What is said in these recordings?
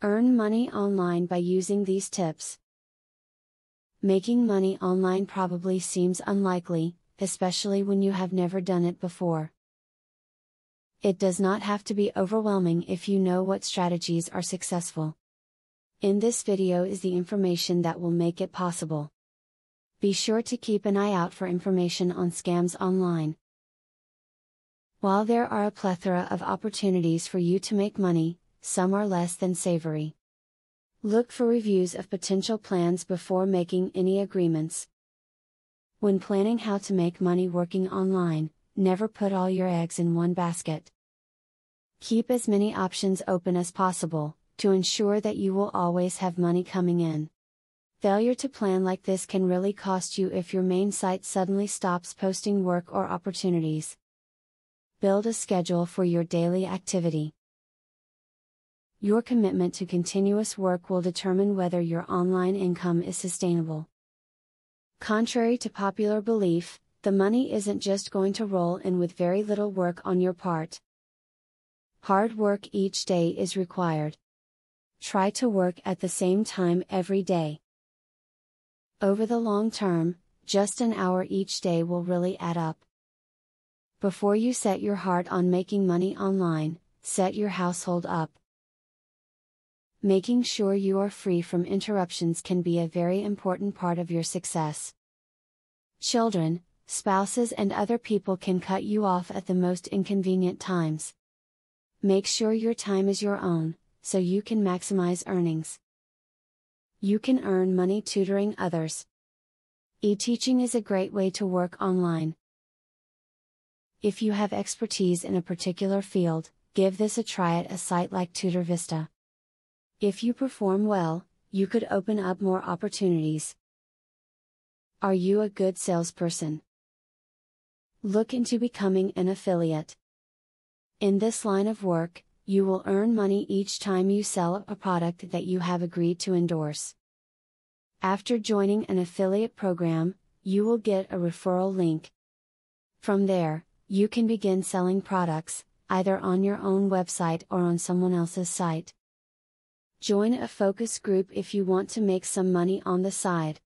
Earn money online by using these tips. Making money online probably seems unlikely, especially when you have never done it before. It does not have to be overwhelming if you know what strategies are successful. In this video is the information that will make it possible. Be sure to keep an eye out for information on scams online. While there are a plethora of opportunities for you to make money, some are less than savory. Look for reviews of potential plans before making any agreements. When planning how to make money working online, never put all your eggs in one basket. Keep as many options open as possible, to ensure that you will always have money coming in. Failure to plan like this can really cost you if your main site suddenly stops posting work or opportunities. Build a schedule for your daily activity. Your commitment to continuous work will determine whether your online income is sustainable. Contrary to popular belief, the money isn't just going to roll in with very little work on your part. Hard work each day is required. Try to work at the same time every day. Over the long term, just an hour each day will really add up. Before you set your heart on making money online, set your household up. Making sure you are free from interruptions can be a very important part of your success. Children, spouses, and other people can cut you off at the most inconvenient times. Make sure your time is your own, so you can maximize earnings. You can earn money tutoring others. E-teaching is a great way to work online. If you have expertise in a particular field, give this a try at a site like TutorVista. If you perform well, you could open up more opportunities. Are you a good salesperson? Look into becoming an affiliate. In this line of work, you will earn money each time you sell a product that you have agreed to endorse. After joining an affiliate program, you will get a referral link. From there, you can begin selling products, either on your own website or on someone else's site. Join a focus group if you want to make some money on the side.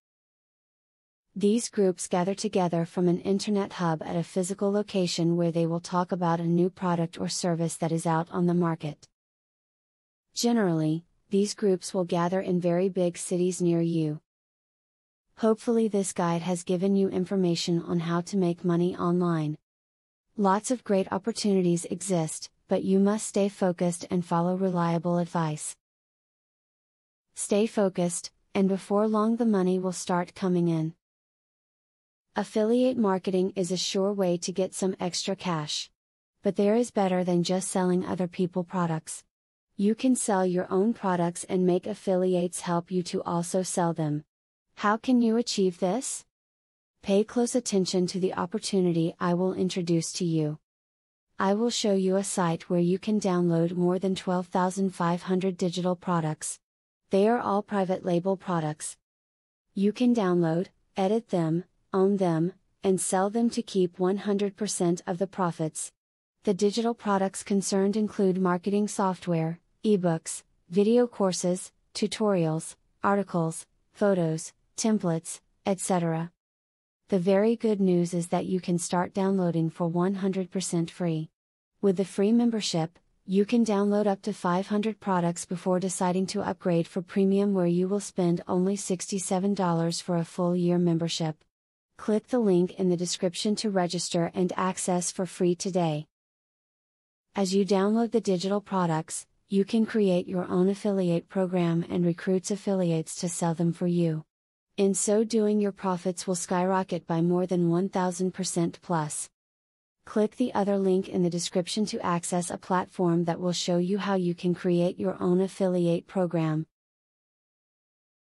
These groups gather together from an internet hub at a physical location where they will talk about a new product or service that is out on the market. Generally, these groups will gather in very big cities near you. Hopefully this guide has given you information on how to make money online. Lots of great opportunities exist, but you must stay focused and follow reliable advice. Stay focused, and before long the money will start coming in. Affiliate marketing is a sure way to get some extra cash. But there is better than just selling other people's products. You can sell your own products and make affiliates help you to also sell them. How can you achieve this? Pay close attention to the opportunity I will introduce to you. I will show you a site where you can download more than 12,500 digital products. They are all private label products. You can download, edit them, own them, and sell them to keep 100% of the profits. The digital products concerned include marketing software, ebooks, video courses, tutorials, articles, photos, templates, etc. The very good news is that you can start downloading for 100% free. With the free membership, you can download up to 500 products before deciding to upgrade for premium, where you will spend only $67 for a full year membership. Click the link in the description to register and access for free today. As you download the digital products, you can create your own affiliate program and recruit affiliates to sell them for you. In so doing, your profits will skyrocket by more than 1000% plus. Click the other link in the description to access a platform that will show you how you can create your own affiliate program.